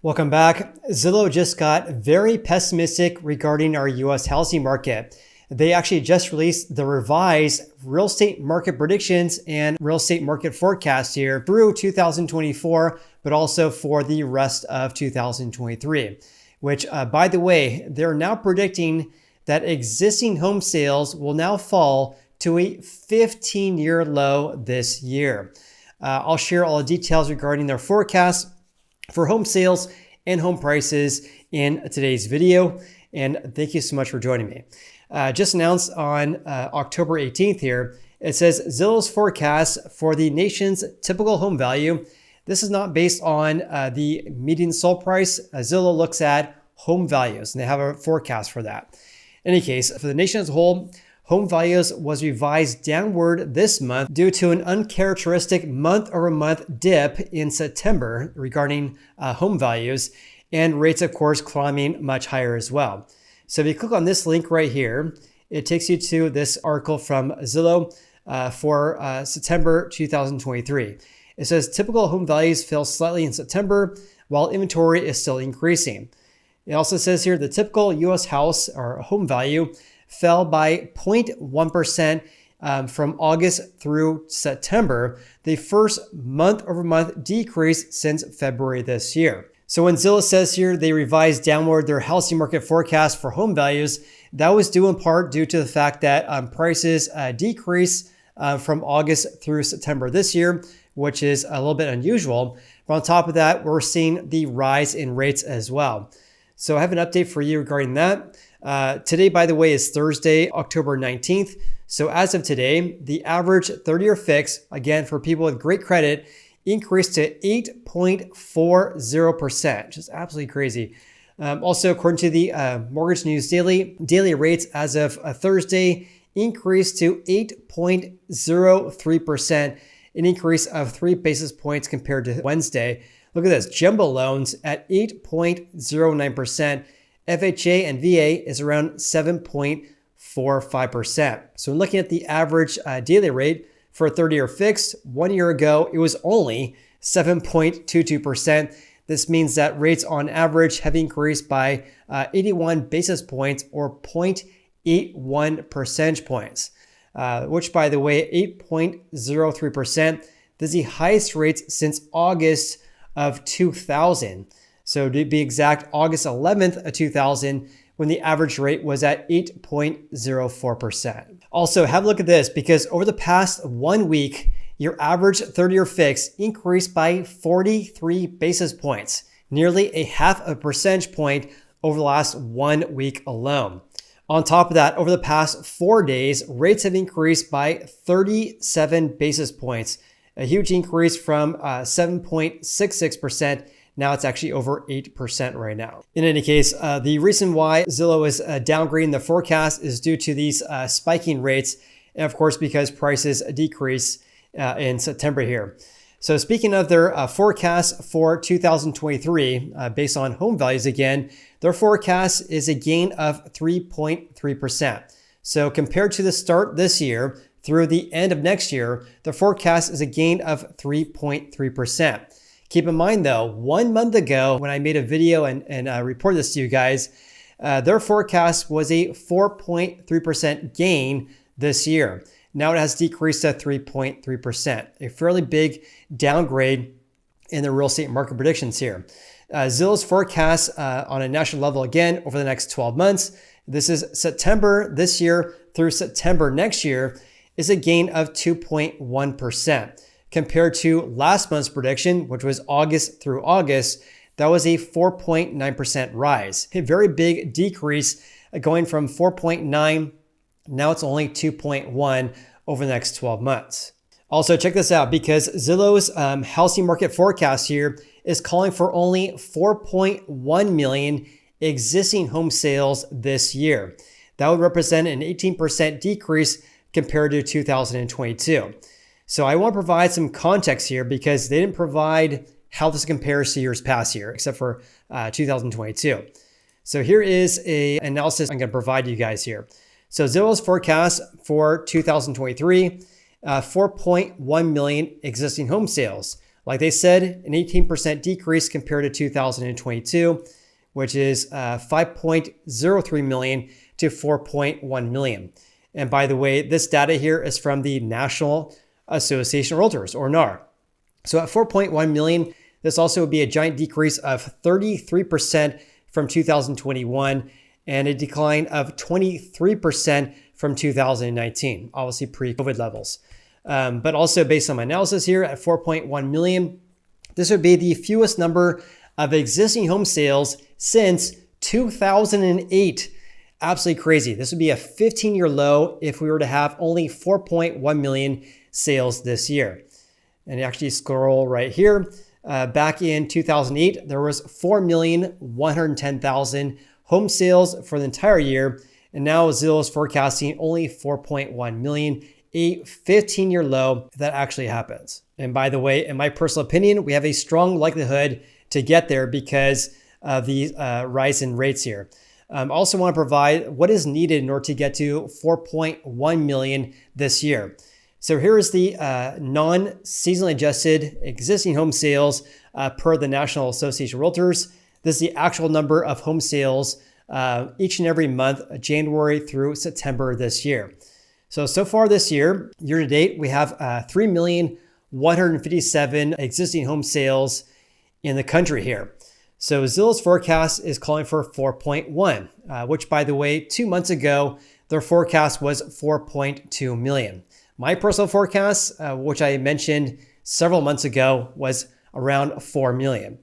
Welcome back. Zillow just got very pessimistic regarding our US housing market. They actually just released the revised real estate market predictions and real estate market forecast here through 2024, but also for the rest of 2023, which by the way, they're now predicting that existing home sales will now fall to a 15-year low this year. I'll share all the details regarding their forecast for home sales and home prices in today's video. And thank you so much for joining me. Just announced on October 18th here, it says Zillow's forecast for the nation's typical home value. This is not based on the median sold price. Zillow looks at home values and they have a forecast for that. In any case, for the nation as a whole, home values was revised downward this month due to an uncharacteristic month-over-month dip in September regarding home values, and rates, of course, climbing much higher as well. So if you click on this link right here, it takes you to this article from Zillow for September 2023. It says typical home values fell slightly in September while inventory is still increasing. It also says here the typical US house or home value fell by 0.1% from August through September, the first month-over-month decrease since February this year. So when Zillow says here they revised downward their housing market forecast for home values, that was due in part due to the fact that prices decreased from August through September this year, which is a little bit unusual. But on top of that, we're seeing the rise in rates as well. So I have an update for you regarding that. Today, by the way, is Thursday, October 19th. So as of today, the average 30-year fix, again, for people with great credit, increased to 8.40%, which is absolutely crazy. Also, according to the Mortgage News Daily rates as of Thursday increased to 8.03%, an increase of 3 basis points compared to Wednesday. Look at this, jumbo loans at 8.09%. FHA and VA is around 7.45%. So when looking at the average daily rate for a 30-year fix, 1 year ago, it was only 7.22%. This means that rates on average have increased by 81 basis points or 0.81 percentage points, which by the way, 8.03%. This is the highest rates since August of 2000. So to be exact, August 11th of 2000, when the average rate was at 8.04%. Also, have a look at this because over the past 1 week, your average 30-year fix increased by 43 basis points, nearly a half a percentage point over the last 1 week alone. On top of that, over the past 4 days, rates have increased by 37 basis points, a huge increase from 7.66%. Now it's actually over 8% right now. In any case, the reason why Zillow is downgrading the forecast is due to these spiking rates, and of course, because prices decrease in September here. So speaking of their forecast for 2023, based on home values again, their forecast is a gain of 3.3%. So compared to the start this year through the end of next year, the forecast is a gain of 3.3%. Keep in mind though, 1 month ago when I made a video and reported this to you guys, their forecast was a 4.3% gain this year. Now it has decreased to 3.3%, a fairly big downgrade in the real estate market predictions here. Zillow's forecast on a national level again over the next 12 months, this is September this year through September next year, is a gain of 2.1%. Compared to last month's prediction, which was August through August, that was a 4.9% rise. A very big decrease going from 4.9, now it's only 2.1 over the next 12 months. Also, check this out because Zillow's housing market forecast here is calling for only 4.1 million existing home sales this year. That would represent an 18% decrease compared to 2022. So I want to provide some context here because they didn't provide how this compares to years past here, except for 2022. So here is an analysis I'm going to provide you guys here. So Zillow's forecast for 2023, 4.1 million existing home sales. Like they said, an 18% decrease compared to 2022, which is 5.03 million to 4.1 million. And by the way, this data here is from the National Association of Realtors, or NAR. So at 4.1 million, this also would be a giant decrease of 33% from 2021 and a decline of 23% from 2019, obviously pre-COVID levels. But also based on my analysis here at 4.1 million, this would be the fewest number of existing home sales since 2008. Absolutely crazy. This would be a 15-year low if we were to have only 4.1 million sales this year. And actually scroll right here. Back in 2008, there was 4,110,000 home sales for the entire year. And now Zillow is forecasting only 4.1 million, a 15-year low if that actually happens. And by the way, in my personal opinion, we have a strong likelihood to get there because of the rise in rates here. I also want to provide what is needed in order to get to 4.1 million this year. So here is the non-seasonally adjusted existing home sales per the National Association of Realtors. This is the actual number of home sales each and every month, January through September this year. So far this year to date, we have 3,157,000 existing home sales in the country here. So Zillow's forecast is calling for 4.1, which by the way, 2 months ago, their forecast was 4.2 million. My personal forecast, which I mentioned several months ago, was around 4 million.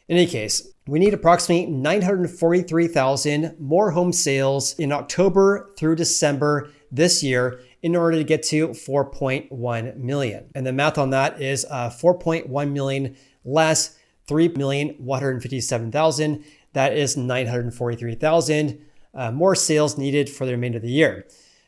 In any case, we need approximately 943,000 more home sales in October through December this year in order to get to 4.1 million. And the math on that is 4.1 million less 3,157,000. That is 943,000 more sales needed for the remainder of the year.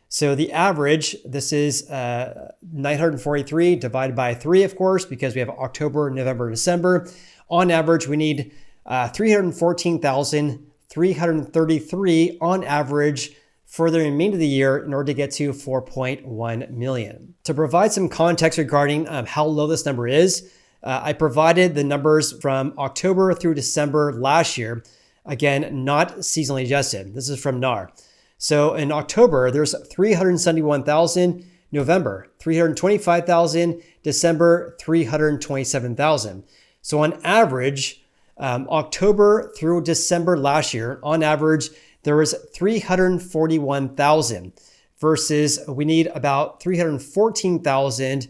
So the average, this is 943 divided by 3, of course, because we have October, November, December. On average, we need 314,333 on average for the remainder of the year in order to get to 4.1 million. To provide some context regarding how low this number is, I provided the numbers from October through December last year. Again, not seasonally adjusted. This is from NAR. So in October, there's 371,000, November, 325,000, December, 327,000. So on average, October through December last year, on average, there was 341,000 versus we need about 314,000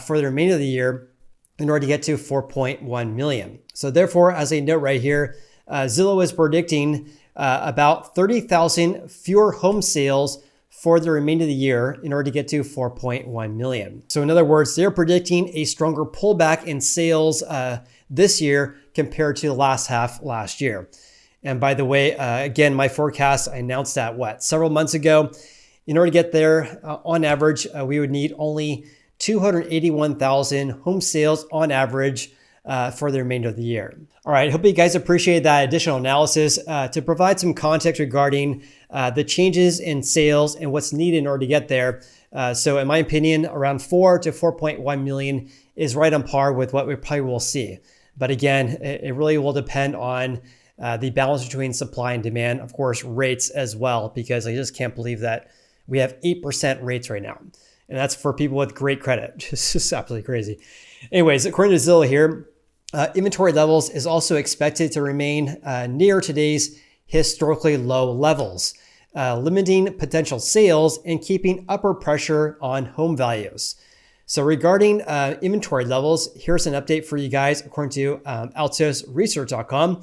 for the remainder of the year in order to get to 4.1 million. So therefore, as a note right here, Zillow is predicting about 30,000 fewer home sales for the remainder of the year in order to get to 4.1 million. So in other words, they're predicting a stronger pullback in sales this year compared to the last half last year. And by the way, again, my forecast, I announced that several months ago. In order to get there, on average, we would need only 281,000 home sales on average for the remainder of the year. All right, hope you guys appreciate that additional analysis to provide some context regarding the changes in sales and what's needed in order to get there. So in my opinion, around 4 to 4.1 million is right on par with what we probably will see. But again, it really will depend on the balance between supply and demand, of course, rates as well, because I just can't believe that we have 8% rates right now. And that's for people with great credit. It's just absolutely crazy. Anyways, according to Zillow here, inventory levels is also expected to remain near today's historically low levels, limiting potential sales and keeping upward pressure on home values. So regarding inventory levels, here's an update for you guys according to altosresearch.com.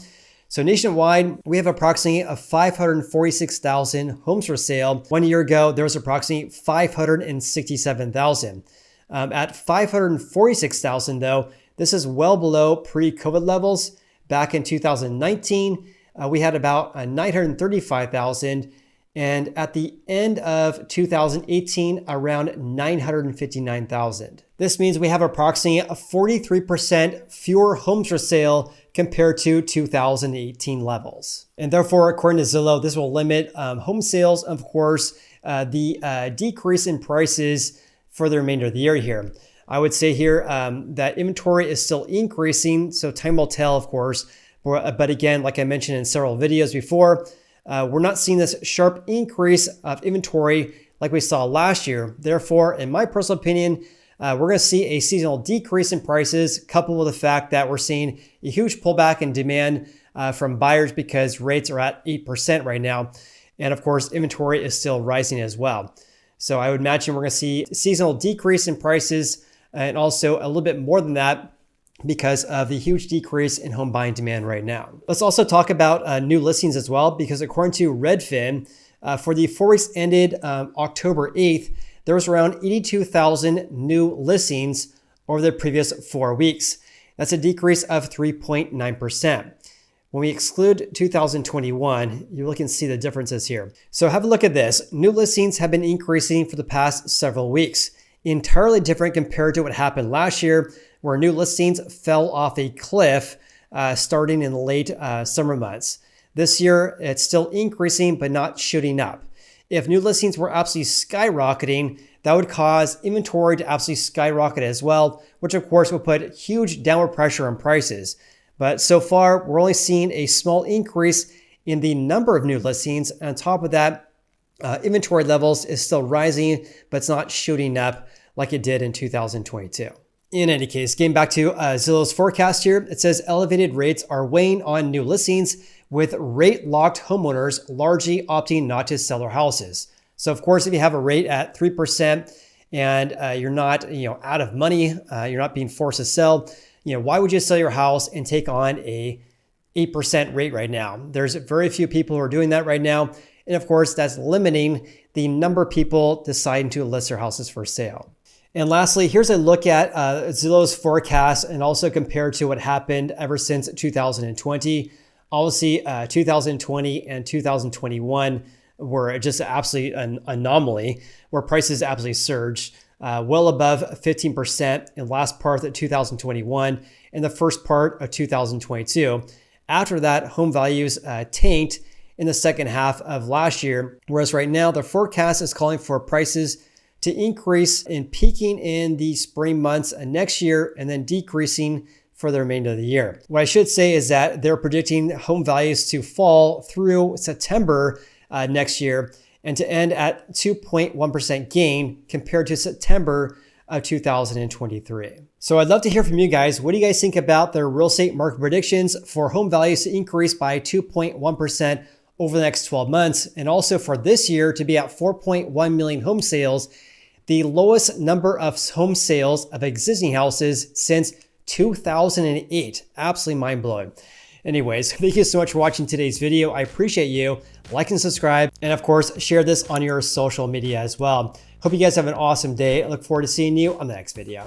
So nationwide, we have approximately 546,000 homes for sale. 1 year ago, there was approximately 567,000. At 546,000 though, this is well below pre-COVID levels. Back in 2019, we had about 935,000. And at the end of 2018, around 959,000. This means we have approximately 43% fewer homes for sale compared to 2018 levels. And therefore, according to Zillow, this will limit home sales, of course, the decrease in prices for the remainder of the year here. I would say here that inventory is still increasing. So time will tell, of course. But again, like I mentioned in several videos before, we're not seeing this sharp increase of inventory like we saw last year. Therefore, in my personal opinion, we're going to see a seasonal decrease in prices, coupled with the fact that we're seeing a huge pullback in demand from buyers because rates are at 8% right now. And of course, inventory is still rising as well. So I would imagine we're going to see a seasonal decrease in prices and also a little bit more than that because of the huge decrease in home buying demand right now. Let's also talk about new listings as well, because according to Redfin, for the 4 weeks ended October 8th, there was around 82,000 new listings over the previous 4 weeks. That's a decrease of 3.9%. When we exclude 2021, you can see the differences here. So have a look at this. New listings have been increasing for the past several weeks. Entirely different compared to what happened last year, where new listings fell off a cliff starting in the late summer months. This year, it's still increasing, but not shooting up. If new listings were absolutely skyrocketing, that would cause inventory to absolutely skyrocket as well, which of course would put huge downward pressure on prices. But so far, we're only seeing a small increase in the number of new listings. And on top of that, inventory levels is still rising, but it's not shooting up like it did in 2022. In any case, getting back to Zillow's forecast here, it says elevated rates are weighing on new listings, with rate-locked homeowners largely opting not to sell their houses. So of course, if you have a rate at 3% and you're not out of money, you're not being forced to sell, why would you sell your house and take on a 8% rate right now? There's very few people who are doing that right now. And of course, that's limiting the number of people deciding to list their houses for sale. And lastly, here's a look at Zillow's forecast and also compared to what happened ever since 2020. Obviously, 2020 and 2021 were just absolutely an anomaly where prices absolutely surged well above 15% in the last part of 2021 and the first part of 2022. After that, home values tanked in the second half of last year, whereas right now the forecast is calling for prices to increase and peaking in the spring months next year and then decreasing for the remainder of the year. What I should say is that they're predicting home values to fall through September next year and to end at 2.1% gain compared to September of 2023. So I'd love to hear from you guys. What do you guys think about their real estate market predictions for home values to increase by 2.1% over the next 12 months, and also for this year to be at 4.1 million home sales, the lowest number of home sales of existing houses since 2008. Absolutely mind-blowing. Anyways, thank you so much for watching today's video. I appreciate you. Like and subscribe. And of course, share this on your social media as well. Hope you guys have an awesome day. I look forward to seeing you on the next video.